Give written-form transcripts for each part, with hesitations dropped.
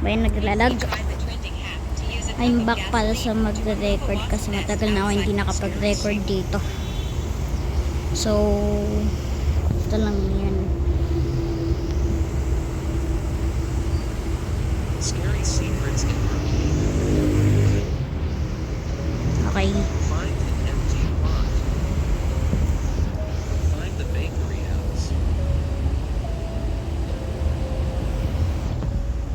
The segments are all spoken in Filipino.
May naglalag. I'm back pala sa magre-record kasi matagal na ako hindi nakapag-record dito. So, ito lang yan. Scary secrets in Okay. Find an empty lot. Find the bakery house.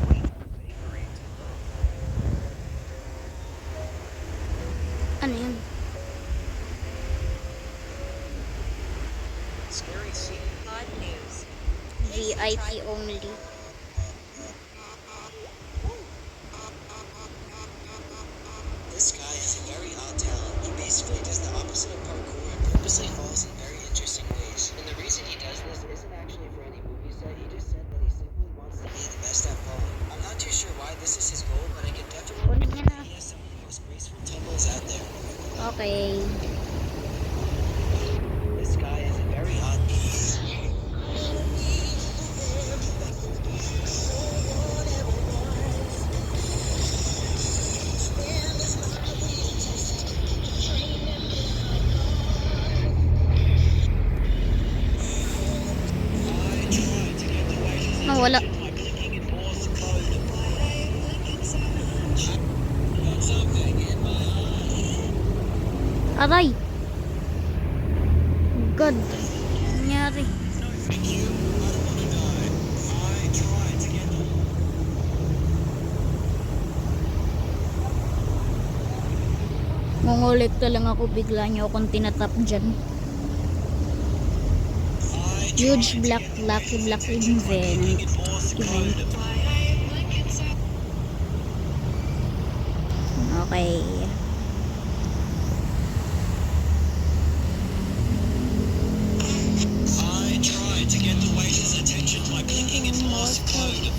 Wait for bakery to load. Ano yun? Scary secrets. Odd news. VIP only. This guy has a very odd talent. He basically does the opposite of parkour and purposely falls in very interesting ways. And the reason he does this isn't actually for any movie set. He just said that he simply wants to be the best at falling. I'm not too sure why this is his goal, but I can definitely Kunin agree niya na. that he has some of the most graceful tumbles out there. Okay. This guy has a very odd Nawala. Aray! God! Nangyari? Mongolekta lang ako, bigla niyo akong tinatap dyan. Huge black event. Okay. I tried to get the waiter's attention by clicking in Morse code.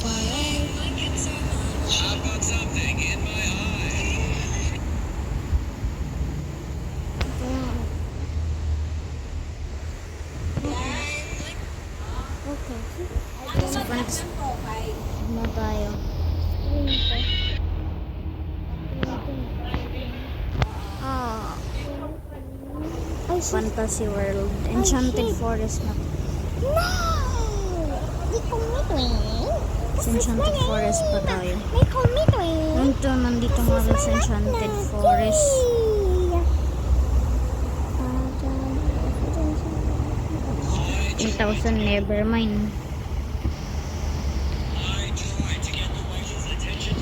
I've got something in my eye. Okay. Sa pants. Ano tayo? Ah. Fantasy World. Enchanted Forest na. No! Di ko nito eh. Sa Enchanted Forest pa tayo. May kumito eh. Ito, nandito nga rin sa Enchanted Forest. 10,000, nevermind.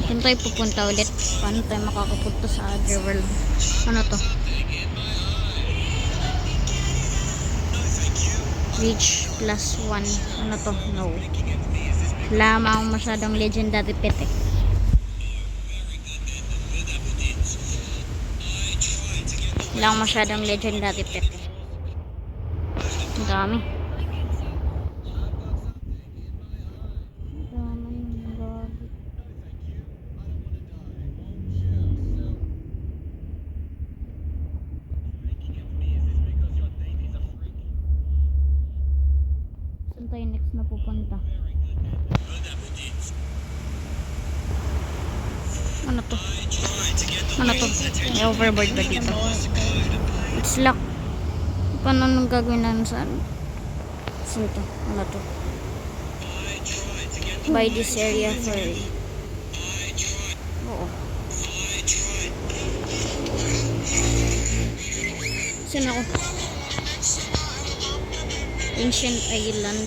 Saan tayo pupunta ulit? Paano tayo makakapunta sa other world? Ano to? Reach +1. Ano to? No. Wala akong masyadong legendary pet eh. Wala akong masyadong legendary pet eh. Ang dami. Saan tayo next na pupunta? Ano to? Ano to? May overboard ba dito? It's lock. Paano nung gagawin namin sa ano? Saan to? Ano to? By this area for... Oo. Saan ako? Ancient Island.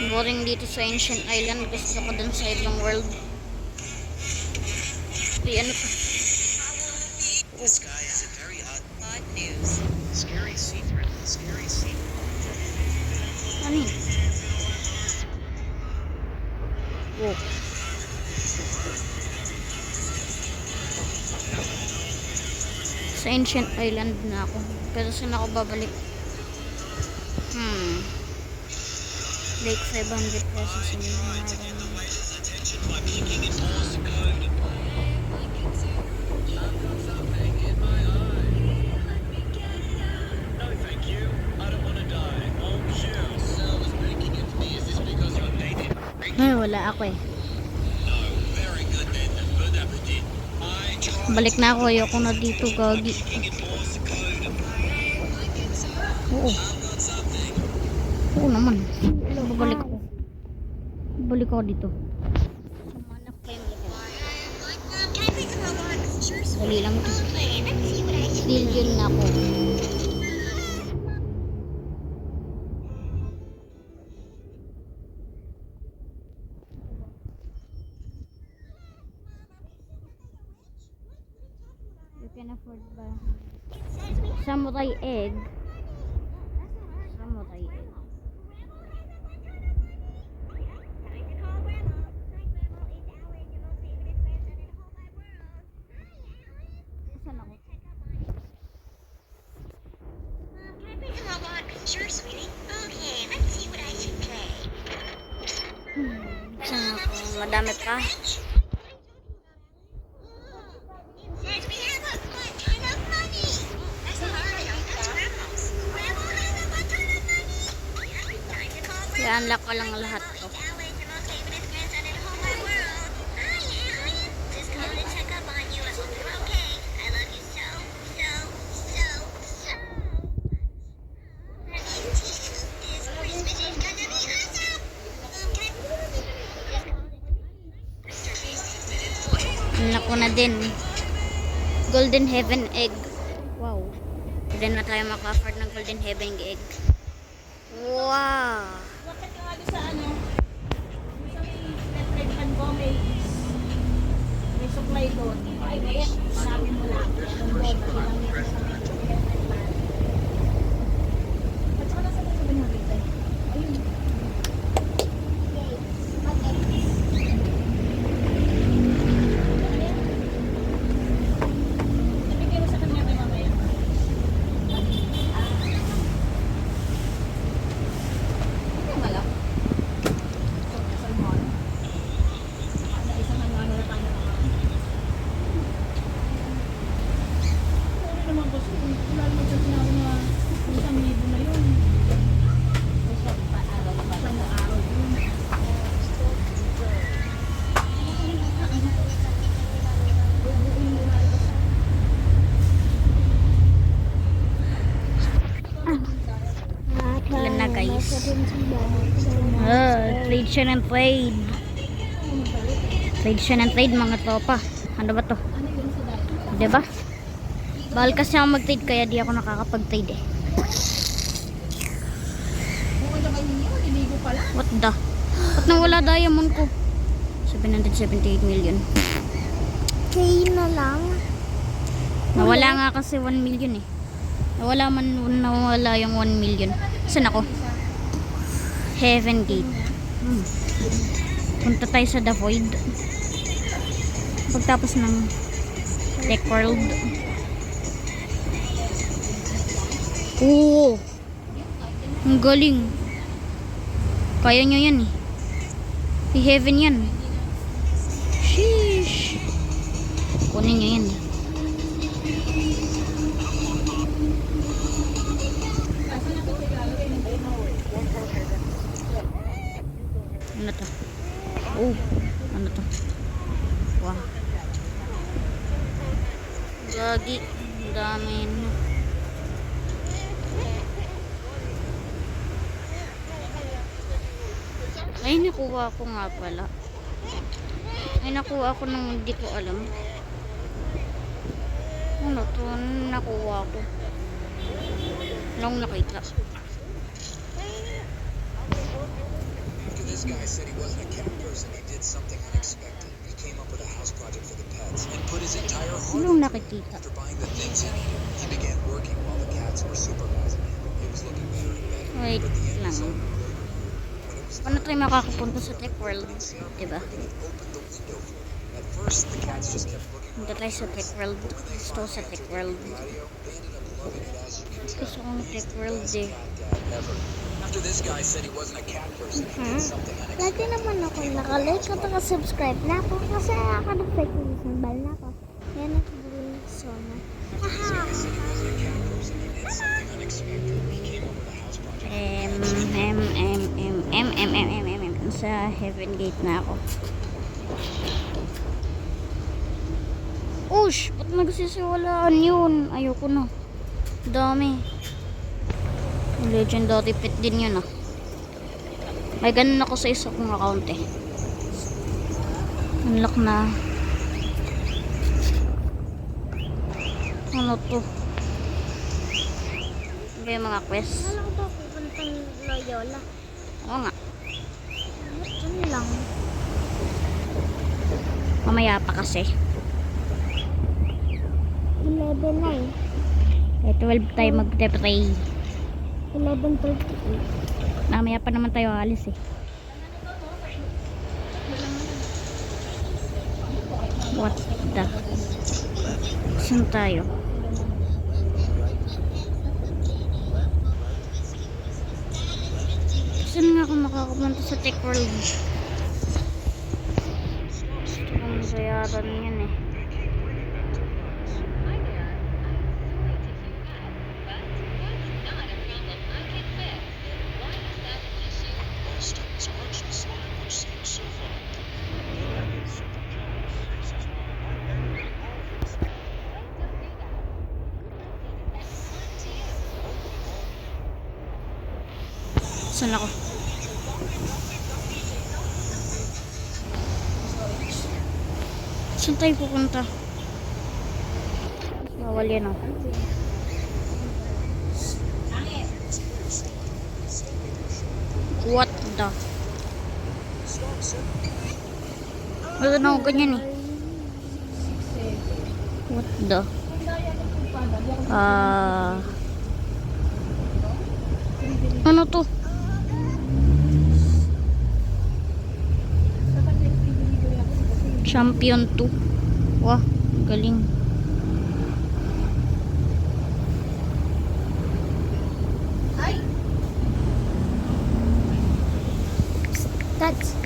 Boring dito sa Ancient Island. Gusto ko dun sa ibang world. Ay, ano pa? This guy has a very odd. Odd news. Scary secret. Scary secret. Ano yun? Oh. Sa Ancient Island na ako. Pero saan ako babalik? Like 500 pesos in Ay, wala ako eh. Very good then. Bon appetit. Balik na ako. Ayoko na dito, gagi. Oo. Oo naman. Babalik ako. Babalik ako dito. Sumanap pa yung ito. Dali lang ito. Deal yun na ako. You can afford ba? Samurai egg. Samurai egg. Saan ako? Sure, sweetie. Okay, let's see what I should play. Saan ako? Madami pa. Says we have a ton of money. That's not our job, that's Grandma's. Grandma has a ton of money. Time to call Grandma. I-unlock ko lang lahat to. It's Alex, your most favorite grandson in the whole wide world. Hi, Alex. Just calling to check up on you. I hope you're okay. I love you so, so, so, so much. This Christmas is gonna be awesome. Unlock ko na din. Golden Heaven Egg. Wow. Pwede na tayo maka-afford ng Golden Heaven Egg. Wow. Bakit nga doon sa ano? Sa may Redman ko may supply doon. Ay, wait. Sabi mo lang. Ang doon. Ilang meters sa may Redman. At saka nasa sa mga dito. Ayun. Nabigay mo sa kanya kay mamaya. Ano ba lang? Salmon. Isang ano na tayo naman. Sorry naman kasi wala naman siya sinabi na 1,000 na yun. Isang araw yun. Bubuin mo na ito. Ilan na guys? Trade siya ng trade. Trade siya ng trade mga tropa. Ano ba to? Diba? Bahal kasi ako mag-trade kaya di ako nakakapag-trade eh. Bukod na kayo niyo, liligo pala. What the? Ba't nawala diamond ko? 778 million. Kayo na lang. Nawala nga kasi 1 million eh. Nawala yung 1 million. Saan ako? Heaven Gate. Punta tayo sa The Void. Pagtapos ng Tech World. Oo! Ang galing. Kaya nyo yan eh. Si Heaven yan. Sheesh. Kunin nyo yan eh. Ano to? Oh, ano to? Wow. Gagi. Ang dami na. Ay, nakuha ko nga pala. Ay, nakuha ko nang hindi ko alam. Ano to? Nakuha ko. Lang nakita. After this guy said he wasn't a cat person, he did something unexpected. He came up with a house project for the pets and put his entire heart Anong into it. nakikita? After buying the things he needed, he began working while the cats were supervising him. It was looking better and better. Wait But the end lang. result later, when it was Paano tayo makakapunta sa Tech World? Diba? he opened the window for them. At first, the cats just kept looking Punta tayo sa Tech World. Gusto ko sa Tech World. patio. They ended up loving it, as you can tell. Gusto kong Tech World eh. Cat dad ever. After this guy said he wasn't a cat person, he did something unexpected. Lagi naman ako nakalike at nakasubscribe na ako kasi nakadefect yung symbol na ako. Yan ang blue sona. After this guy said he wasn't a cat person, he did something unexpected. He came up with a house project. nasa Heaven Gate na ako. Ush! Ba't nagsisiwalaan yun? Ayoko na. Dami. Legendary pet din yun ah. May ganun ako sa isa kong account eh. Unlock na. Ano to? Ano yung mga quest? Alam ko pupuntang Loyola. Oo nga. Ano lang? Mamaya pa kasi. 11 na eh. Eh, 12 tayo mag-pray. 11:38. Mamaya pa naman tayo alis eh. What the? Saan tayo? Saan nga ako makakapunta sa Tech World? Gusto kong bayaran yan eh. Most is much the same, which seems so far. It's something jealous. This is Saan ako? Saan tayo pupunta? Bawal yan oh. What the? Wala na ako ganyan eh. What the? Ano to? Champion 2. Wah, galing. That's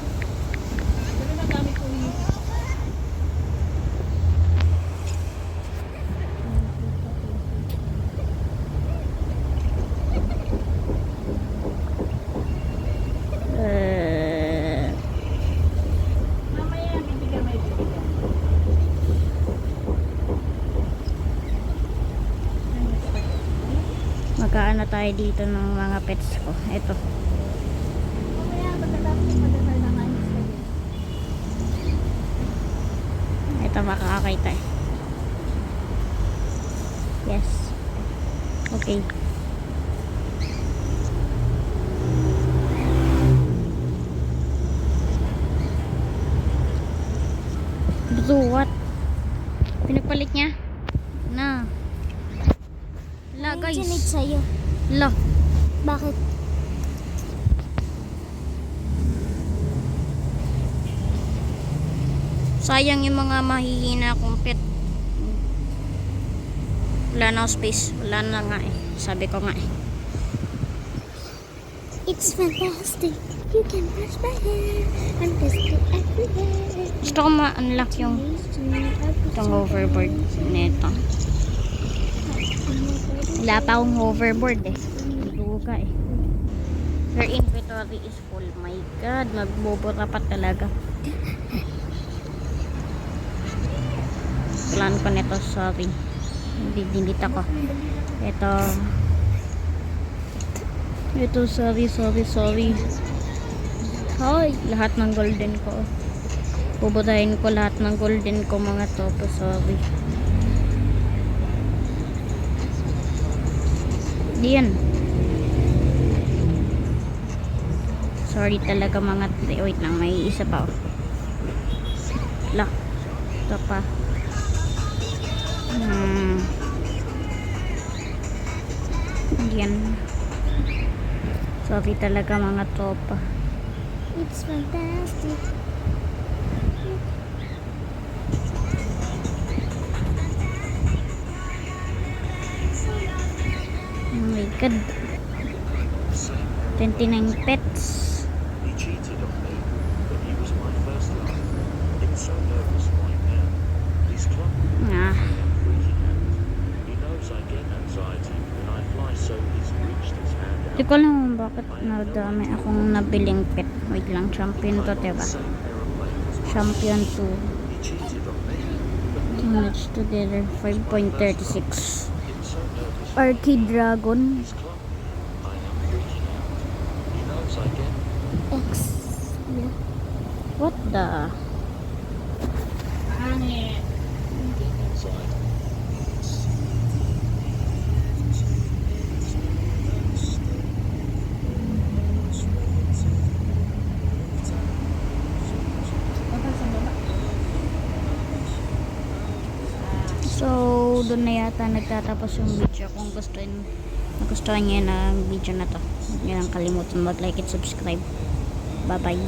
Mamaya, bibigyan may bibigyan. Magkaano tayo dito ng mga pets ko. Ito. Mamaya, pagkatapos magdasal na kain sa din. Ito makakakita eh. Yes. Okay. So what? Pinagpalit niya? Na. La guys. Nandiyan sa'yo. La. Bakit? Sayang yung mga mahihina kong pet. Wala na ako space. Wala na nga eh. Sabi ko nga eh. It's fantastic. You can brush my hair. I'm just everywhere. Gusto ko ma-unlock yung itong hoverboard nito. Wala pa akong hoverboard eh. Duga eh. Your inventory is full. My God, magbubura pa talaga. Plan ko nito, sorry. Hindi ako. Ito, sorry. Hoy, lahat ng golden ko. Buburahin ko lahat ng golden ko mga topo, sorry. Diyan. Sorry talaga mga wait lang, may isa pa oh. La. Ito pa. Diyan. Sorry talaga mga tropa. It's fantastic. Oh my God. 29 pets. He cheated on me, but he was my first love. I'm so nervous right now. He's clumsy Ah. and freaking out. He knows I get anxiety when I fly, so he's reached his hand out. Di ko alam bakit nadami akong nabiling pet. Wait lang, champion to, diba? Champion 2. Minutes together, 5.36. Arcade Dragon. X. Yeah. What the? Hangin. So, doon na yata nagtatapos yung video. Kung nagustuhan niyo na video na to, huwag niyo lang kalimutan mag-like at subscribe. Bye-bye.